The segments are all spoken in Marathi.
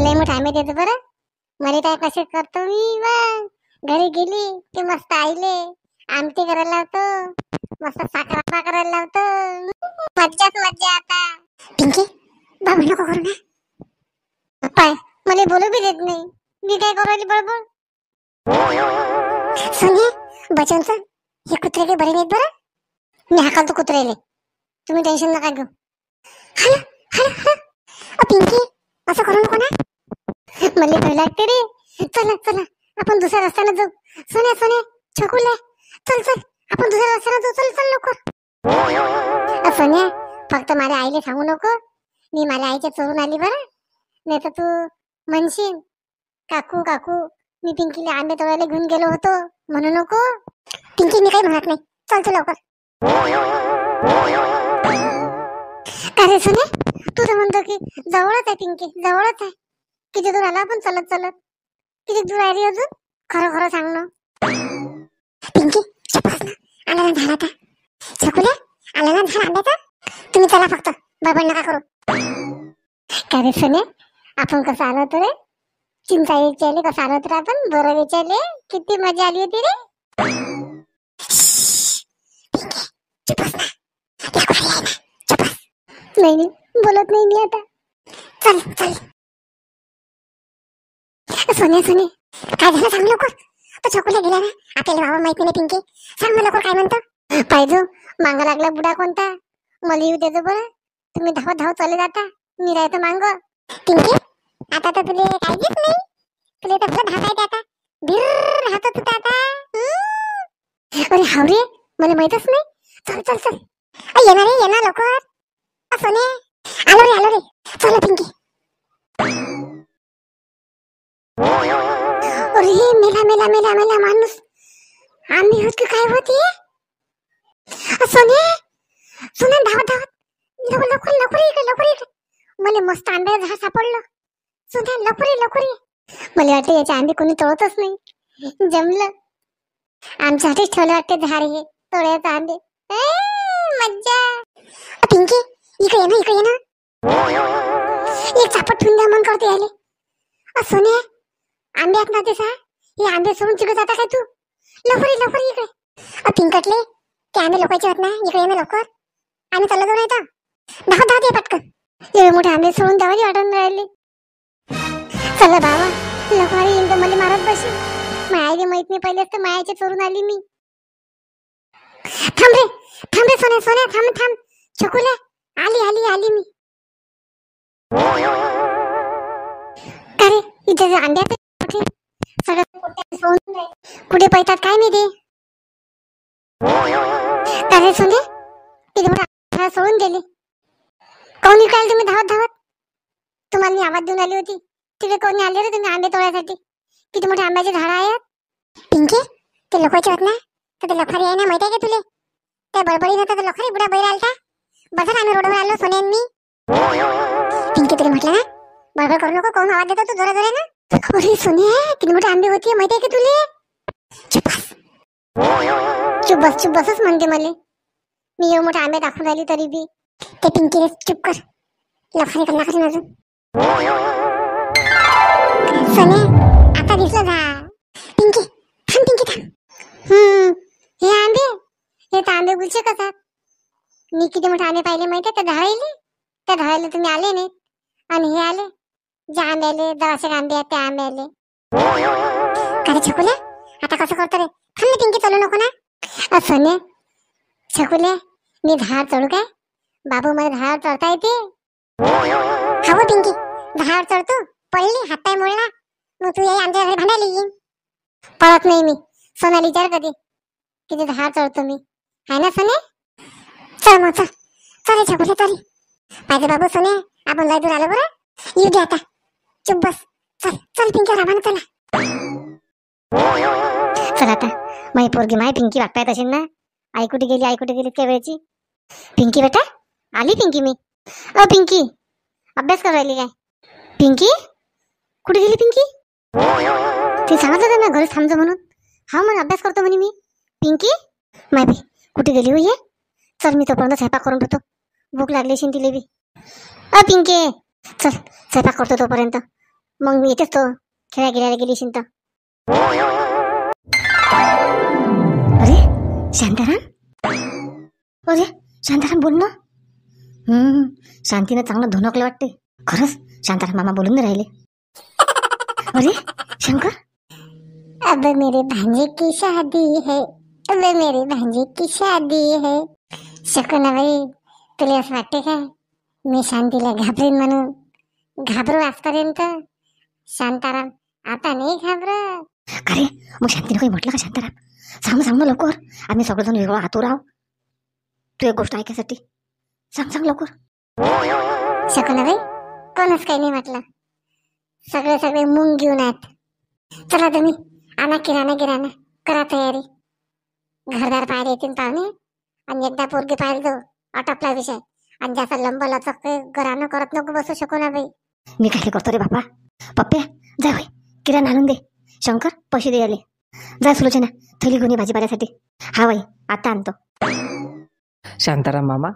लय मोठे आंबे देतो बरं. मला काय कसे करतो मी वा. घरी गेली की मस्त आईले आमटी करायला लावतो, मस्त साखर करायला लावतो. मज्जाच मज्जा. आता पिंकी बाबा नको करू ना. पाय मला बोलू बी देत नाही. मी काय करू राहिली बडबड. सोने बचन हे कुत्रे काही बरे नाहीत बरं. मी हाकालतो कुत्रेले, तुम्ही टेन्शन नका घेऊ. हॅलो हॅलो हॅलो पिंकी असं करू नको ना. मला भय लागते रे. चला चला आपण दुसऱ्या रस्त्याने जाऊ. सोने सोने छकुले चल चल आपण दुसऱ्या रस्त्याने जाऊ. चल चल लवकर. सोने फक्त माझ्या आईला सांगू नको मी माझ्या आईच्या चोरून आली बरं. नाही तर तू म्हणशील काकू काकू मी पिंकीला आंबे तोडायला घेऊन गेलो होतो म्हणू नको. पिंकी मी काही म्हणत नाही. चल तू लवकर. अरे सुने तू तर म्हणतो की जवळच आहे पिंकी, जवळच आहे. किती दूर आला आपण चालत चालत. किती दूर आहे रे अजून. खरं खरं सांग ना पिंकी. चपास ना आला ना झाला. छकुले आला ना झाला आंब्याचा. तुम्ही चला फक्त बडबड नका करू. काय रे सुने आपण कसं आलो होतो रे. चिंचा विचारले कसं आलो होतो आपण. बरं विचारले किती मजा आली होती रे. नाही नाही बोलत नाही मी आता. चल चल सोने सोने काय झालं सांग लवकर. तो छकुले गेला ना आपल्याला बाबा माहिती नाही. पिंकी सांग मला लवकर काय म्हणतो. पाहिजे मांगा लागला बुडा कोणता. मला येऊ देतो बरं. तुम्ही धावत धावत चालले जाता मी राहतो मांग. पिंकी आता तर तुले काहीच नाही. तुला तर भलं धावायचं आता. भिर राहतो तू आता. अरे हावरे मला माहितच नाही. चल चल चल येणार रे येणार लवकर. सोने आलो रे चलो पिंकी. अरे मेला मेला मेला मेला माणूस. आम्ही होत काय होती. सोने सोने धावत धावत लवकर लवकर इकडे लवकर इकडे. मला मस्त आंब्याचं झाड सापडलं. सोने लवकर लवकर. मला वाटतं याचे आंबे कोणी तोडतच नाही. जमलं आमच्यासाठीच ठेवलं वाटते झाड हे तोड्याचं आंबे. मज्जा. पिंकी इकडे ये ना. एक चापट ठेवून द्या मन करते आले. सोने आंबे आहेत ना ते सा. हे आंबे सोडून तिकडे जाता काय तू. लवकर इकडे. पिंकटले ते आंबे लोकांचे होत ना. इकडे ये ना लवकर. आम्ही चाललो जाऊ नाही तर धावत ये पटकन. एवढे मोठे आंबे सोडून द्यावाची वाटून राहिले. चला बाबा लवकर येईन तर मला मारत बसेल. मायाला माहित नाही पहिले तर मायाच्या चोरून आली मी. थांब रे सोने सोने थांब. छकुले आली मी. का रे इथे अंड्या कुठे सगळं कुठे पैतात काय मी ते. का रे सोने तिथे सोडून गेले. कोणी काय तुम्ही धावत धावत. तुम्हाला मी आवाज देऊन आली होती. तिथे कोणी आले रे तुम्ही आंबे तोडायसाठी. किती मोठे आंब्याचे झाड आहेत. पिंकी ते लोकांचे होत ना तर ते लखारी आहे ना माहिती आहे का तुले. त्या बडबडी नव्हता तर लखारी बुडा बैल आलता. बघा आम्ही रोडवर आलो सोने मी. पिंकी तुला म्हटलं ना बडबड करू नको. कोण आवाज देतो तू जोरा जोरा ना. अरे सोने किती मोठे आंबे होती माहिती आहे का तुले. चुप बसच म्हणते मला. मी एवढे मोठे आंबे दाखवून राहिली तरी बी. ते पिंकीने चुप कर. लखारी कर नका माझं. सोने आता दिसलं झाड. पिंकी थांब. हे आंबे हे तर आंबे गुलचे कसं. मी किती मोठे आंबे पाहिले माहिती आहे. त्या झाडाला तुम्ही आले नाही. आणि हे आले ज्या आंबे आले जरासे आंबे आहेत त्या आंबे आले. अरे छकुले आता कसं करतो रे. थांब पिंकी चलू नको ना. सोने छकुले मी झाड चढू काय. बाबू मला झाड चढता येते. हवं पिंकी झाड चढतो. पडली हातपाय मोडला मग तू आमच्या घरी भांडायला येईन. पळत नाही मी. सोनाली विचार कधी किती झाड चढतो मी आहे ना सोने. चल मग चल छकुले चल. पाहिजे बाबू सोने आपण लय दूर आलो बरं. येऊ दे आता. चुप बस. चल पिंकी रामानं चला. चल आता माई पोरगी माय पिंकी वाट पाहत असेल ना. आई कुठे गेली इतक्या वेळची. पिंकी बेटा आली पिंकी मी. पिंकी अभ्यास कर राहिली काय. पिंकी कुठे गेली पिंकी. ते सांगत होते ना घरी थांबतो म्हणून. हा मग अभ्यास करतो म्हणे मी. पिंकी माय बाई कुठे गेली हो ये. चल मी तोपर्यंत स्वयंपाक करून ठेवतो. भूक लागली असेल तिले बी. पिंकी चल स्वयंपाक करतो तोपर्यंत. मग मी येतेच तो खेळा गिरायला गेली शिंत. अरे शांताराम, अरे शांताराम बोल ना. शांतीनं चांगलं धुनकलं वाटते. खरंच शांताराम मामा बोलून नाही राहिले. अरे शंकर, अब मेरे भांजे की शादी है, अब मेरे भांजे की शादी है. शकुनाबाई, तुला असं वाटते काय मी शांतीला घाबरेन म्हणून? घाबरू आजपर्यंत शांताराम आता नाही घाबरत. अरे मग शांतीने काही म्हटलं का शांताराम? सांग सांग ना लवकर, आम्ही सगळेजण वेगळं आतुर आहो तू एक गोष्ट ऐकायसाठी. सांग सांग लवकर. शकुनाबाई, कोणच काही नाही म्हटलं. सगळे सगळे मुंग घेऊन आहेत. चला तुम्ही आणा किराणा गिराणा, करा तयारी. घरदार पाहायला येतील पाहुणे, आणि एकदा पोरगी पाहायला जाऊ, आटपला विषय. आणि जास्त लंब लचक घरानं करत नको बसू शकुनाबाई. मी काय करतो रे बापा. पप्प्या जा होय, किराणा आणून दे. शंकर पैसे दे आले. जा सुलोचना, थैली घेऊन ये भाजीपाल्यासाठी. हा बाई आता आणतो. शांताराम मामा,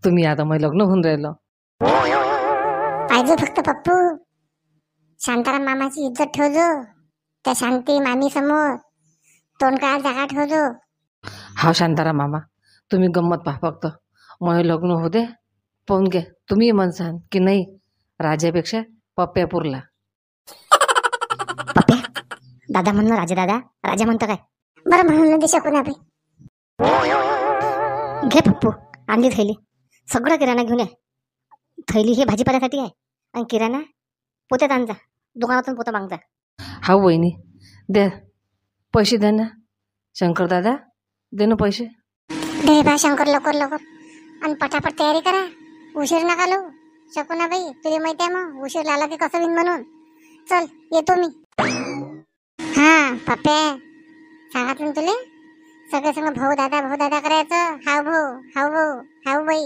तुम्ही आता मग लग्न होऊन राहिलं. पाहिजे फक्त पप्पू, शांताराम मामाची इज्जत ठेवजो. त्या शांती मामी समोर तोंड काय जागा ठेवजो. हा शांताराम मामा, तुम्ही गंमत पहा फक्त. मग लग्न होते पाहून घ्या. तुम्ही म्हणसान की नाही राजापेक्षा पप्प्या पुरला. पप्प्या दादा म्हणणं राजा, दादा राजा म्हणतं काय? बरं म्हणून दे शकुनाबाई. घे पप्पू, आणली थैली. सगळं किराणा घेऊन ये. थैली हे भाजीपाल्यासाठी आहे, आणि किराणा पोत्यात आणजा. दुकानातून पोतं मागजा. हा वहिनी, द्या पैसे, द्या ना. शंकर दादा दे ना पैसे. दे बा शंकर, लवकर लवकर. आणि पटापट तयारी करा, उशीर नका लो. शकुनाबाई तुला माहिती आहे मग उशीर लागला की कसं होईन म्हणून. चल येतो मी. हा पप्प्या, सांगितलं तुले सगळे सगळं भाऊ दादा करायचं. हाव भाऊ, हाव भाऊ, हाव बाई.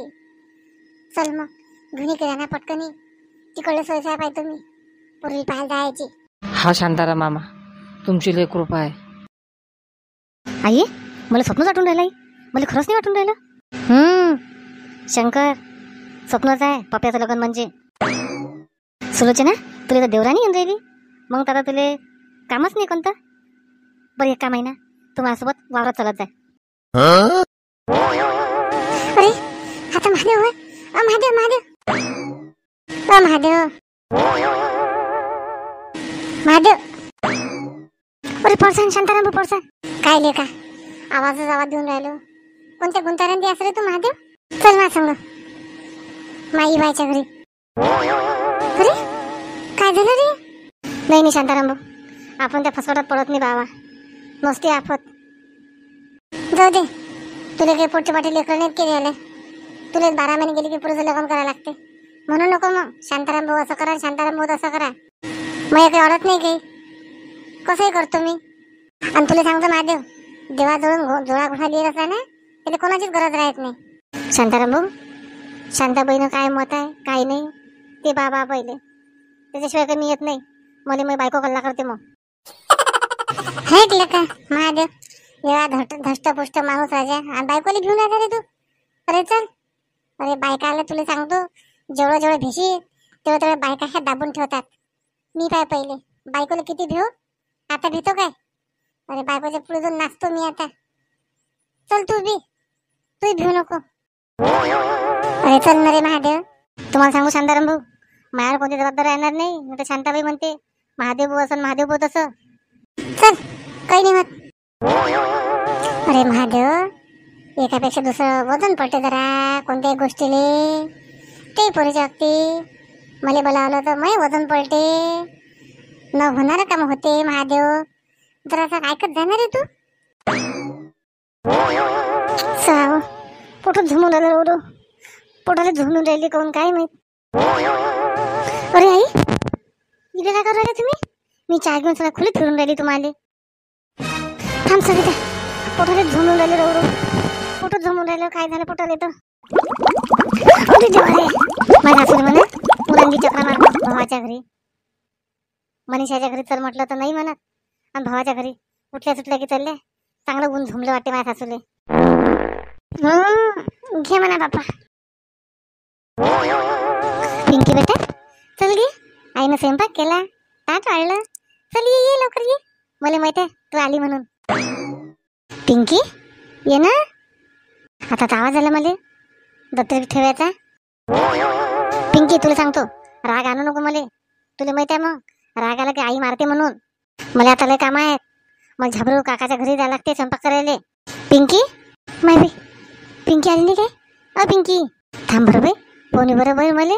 चल मग घेऊन किराणा पटकनी. तिकडे सोयसा पाहिजे तुम्ही पूर्वी पाहायला जायची. हा शांताराम मामा, तुमची लय कृपा आहे. आई मला स्वप्नच वाटून राहिलं. आई मला खरंच नाही वाटून राहिलं. शंकर स्वप्नच आहे पप्प्याचं लग्न म्हणजे. सुलोचना, तुला तर देवराणी येऊन राहिली. मग आता तुला कामच नाही कोणतं. बरं एक काम आहे ना, तू माझ्यासोबत वावरात चालत जाय. अरे आता महादेव, महादेव महादेव महादेव महादेव. अरे पडसान शांताराम, पडसान. काय लेका आवाजच आवाज देऊन राहिलो. कोणत्या गुंतारांदी असं रे तू महादेव? चल माझ्या संग माई बायच्या घरी. अरे काय झालं रे? नाही नाही शांताराम भाऊ, आपण त्या फसवटात पडत नाही बाबा. नसते आफत. जाऊ दे, तुला काही पोटचे पाठी लेकरं नाहीत केले आले. तुला 12 महिने गेले की पुढचं लग्न करावं लागते. म्हणून नको मग शांताराम भाऊ असं करा, शांताराम भाऊ असं करा. मग काही अडत नाही काही, कसंही करतो मी. आणि तुला सांगतो महादेव, देवाजवळून जोळा घोडा लिहित असला ना, त्याला कोणाचीच गरज राहत नाही. शांताराम भाऊ, शांताबाईनं काय मत आहे काय नाही ते बाबा पहिले, त्याच्याशिवाय काही मी येत नाही. मला मी बायको कल्ला करते मग. हे का महादेव, एवढा धष्टपुष्ट माणूस राजा आणि बायकोला घेऊन येणार रे तू? अरे चल. अरे बायकाला तुला सांगतो, जेवढं भेशी तेवढं बायका ह्या दाबून ठेवतात. मी काय पहिले बायकोला किती भेव, आता भेटतो काय? अरे बायकोच्या पुढे जाऊन नाचतो मी आता. चल तू भेऊ नको. अरे चल ना रे महादेव. तुम्हाला सांगू शांताराम भाऊ, माझ्यावर कोणती जबाबदारी येणार नाही. मी तर शांताबाई म्हणते महादेव भाऊ असं, महादेव भाऊ तसं. चल काही नाही होत. अरे महादेव, एकापेक्षा दुसरं वजन पडते जरा कोणत्याही गोष्टीले. ते पोरीच्या बाबतीत मला बोलावलं तर मै वजन पडते. न होणारं काम होते महादेव. जरा असं ऐकत जाणार आहे तू? साव पोटात झुमून राहिलं ओढू, पोटाला झुमून राहिली कोण काय माहित. अरे आई, इथे काय करू राहिले तुम्ही? मी चहा घेऊन सगळं खुलीत फिरून राहिली तुम्हाला. थांब सगळी, पोटाला झुमून राहिले रोडू, पोटात झुमून राहिलं. काय झालं पोटाला येतं? अरे देवा रे, माझ्या सासूने म्हणा मुलांनी चक्रा मारतात भावाच्या घरी. मनीषाच्या घरी चल म्हटलं तर नाही म्हणत, आणि भावाच्या घरी उठल्या सुटल्या की चालल्या. चांगलं ऊन झुमलं वाटते माझ्या सासूले. घे म्हणा बापा. पिंकी बेटा चल गे, आईनं स्वयंपाक केला, ताट वाढलं. चल ये ये लवकर ये. मला माहित आहे तू आली म्हणून. पिंकी ये ना. आता तर आवाज आला मला दप्तर ठेवायचा. पिंकी तुला सांगतो राग आणू नको मला. तुला माहित आहे मग राग आला की आई मारते म्हणून. मला आता लय काम आहेत. मग झाबरू काकाच्या घरी जायला लागते स्वयंपाक करायला. पिंकी माहिती पिंकी आली नाही काय? पिंकी थांब बरोबर फोन बरोबर मला.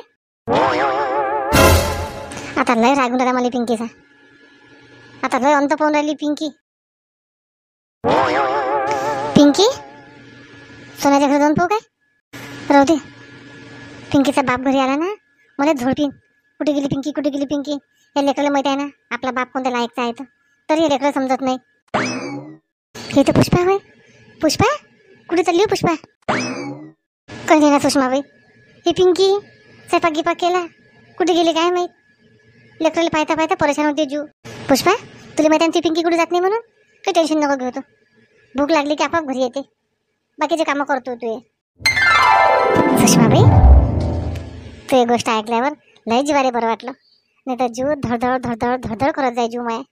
आता लय रागून राहिला मला पिंकीचा. आता लय अंत पाहून राहिली पिंकी. पिंकी सोन्याच्या घरी जाऊन पाहू काय? राहू दे. पिंकीचा बाप घरी आला ना मला झोडपीन. कुठे गेली पिंकी कुठे गेली पिंकी. या लेकराला माहिती आहे ना आपला बाप कोणत्या लायकचा आहे. तरी हे लेकरं समजत नाही. हे तर पुष्पा होय. पुष्पा कुठे चालली हो पुष्पा? कळली ना सुषमाबाई. हे पिंकी स्वयंपाक गिपाक केला कुठे गेली काय माहीत. लेकराला पाहता पाहता परेशान होते जीव. पुष्पा तुला माहिती आहे ती पिंकी कुठे जात नाही म्हणून. काही टेन्शन नको घेऊ. भूक लागली की आपाप घरी येते. बाकीचे कामं करतो तू. सुषमाबाई तू गोष्ट ऐकल्यावर लय जिवारे बरं वाटलं. नाही तर जीव धडधड धडधड धडधड करत जाय जीव माया.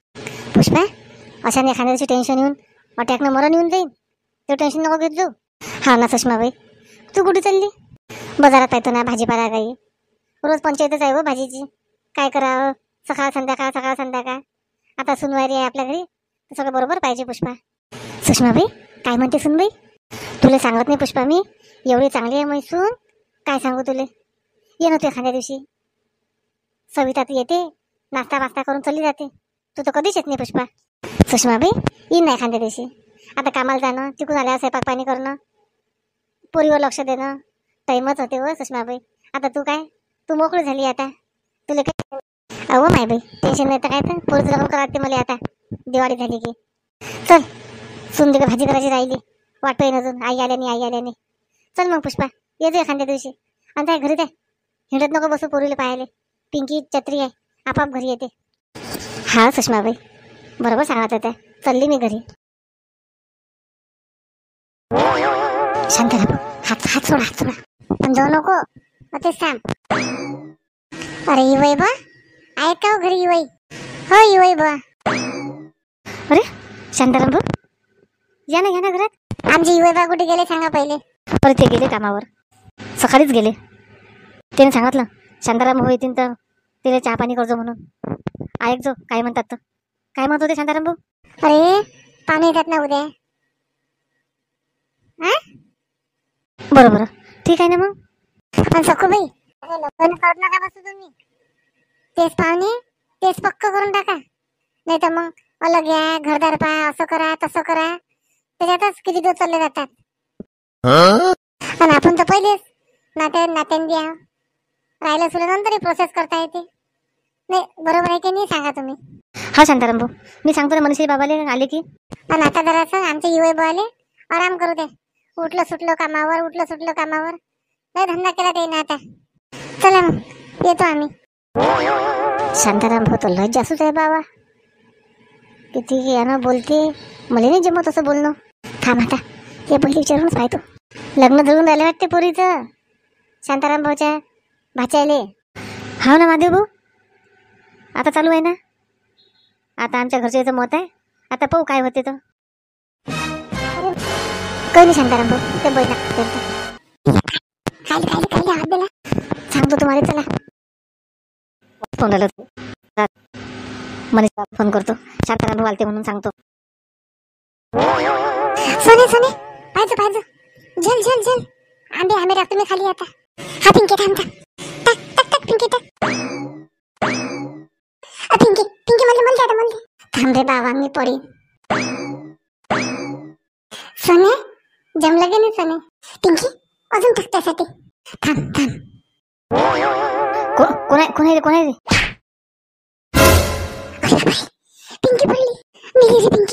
पुष्पा अशाने एखाद्या दिवशी टेन्शन येऊन अटॅकनं मरण येऊन जाईल. ते टेन्शन नको घेत जाऊ. हा ना सुषमाबाई. तू कुठे चालली? बाजारात पाहतो ना भाजीपाला काही. रोज पंचायतच आहे व भाजीची. काय करावं सकाळ संध्याकाळ. आता सुनवारी आहे आपल्या घरी तर सगळं बरोबर पाहिजे. पुष्पा सुषमाबाई काय म्हणते सुनबाई? तुला सांगत नाही पुष्पा मी एवढी चांगली आहे मैसून. काय सांगू तुले. ये नव्हते एखाद्या दिवशी. सविता ती येते नाश्ता वास्ता करून चालली जाते. तू तर कधीच येत नाही पुष्पा. सुषमाबाई येईन ना एखाद्या दिवशी. आता कामाला जाणं तिकून आल्यावर स्वयंपाक पाणी करणं पोरीवर लक्ष देणं टाईमच होते व सुषमाबाई. आता तू काय तू मोकळी झाली आता. तुला काय अहो माय बाई टेन्शन नाही तर काय. तर पोरीचं लग्न करावं लागते मला आता दिवाळी झाली की. चल सुन का भाजी करायची राहिली. वाटतोय अजून आई आल्याने. चल मग पुष्पा येतो एखाद्या दिवशी. आणि काय घरी काय हिंडत नको बसू पोरीला पाहायला. पिंकी छत्री आहे आपाप घरी येते. हा सुषमाबाई बरोबर सांगत होत्या. चालली मी घरी. शांत राहा. हात सोडा पण जाऊ नको. तेच सांग. अरे युवाई बा आहेत का घरी युवाई? हो युवाई बा. अरे शांताराम भाऊ या ना घरात. आमचे युवाई बा कुठे गेले सांगा पहिले. अरे ते गेले कामावर सकाळीच गेले. त्याने सांगितलं शांताराम भाऊ येतील तर तिला चहा पाणी करजो म्हणून. ऐक जो काय म्हणतात तर. काय म्हणत होते शांताराम भाऊ? अरे पाणी येतात ना उद्या. बरोबर ठीक आहे ना मग. आणि सखूबाई लग्न करू नका बसू तुम्ही. तेच पाहुणे तेच पक्क करून टाका. नाही तर मग अलग या घरदार पा असं करा तसं करा. त्याच्यातच किती दिवस चालले जातात. आणि आपण तर पहिलेच नात्यान द्या राहिलं सुद्धा नंतर प्रोसेस करता येते. नाही बरोबर आहे की नाही सांगा तुम्ही. हा शांताराम भाऊ मी सांगतो ना मनीषा बाबाले आले की. आणि आता जरासं आमचे युवा बाबाले आराम करू दे. उठलं सुटलं कामावर नाही धंदा केला ते ना आता. चला मग येतो आम्ही. शांताराम भाऊ तर लय जासूच आहे बाबा. किती यानं बोलते. मला नाही जमत असं बोलणं. थांब आता हे पहिले विचारूनच पाहतो. लग्न धरून राहिले वाटते पोरीचं शांताराम भाऊच्या भाच्याले. हा ना महादेव भाऊ आता चालू आहे ना. आता आमच्या घरच्या याचं मत आहे. आता पाहू काय होते तर. काही नाही शांताराम भाऊ ते बैठा हात दिला सांगतो तुम्हाला. चला फोन झाला मनीषा फोन करतो. शांताराम भाऊ आलते म्हणून सांगतो. सोने पाहिजे झल आंबे टाकतो मी खाली आता. हा पिंकी थांबता टाक पिंकी टाक. पिंकी मला थांब रे बाबा मी पडी. सोने जमलं गे नाही सोने. पिंकी अजून टाक त्यासाठी. थांब कोण आहे रे? पिंकी पडली. मी पिंकी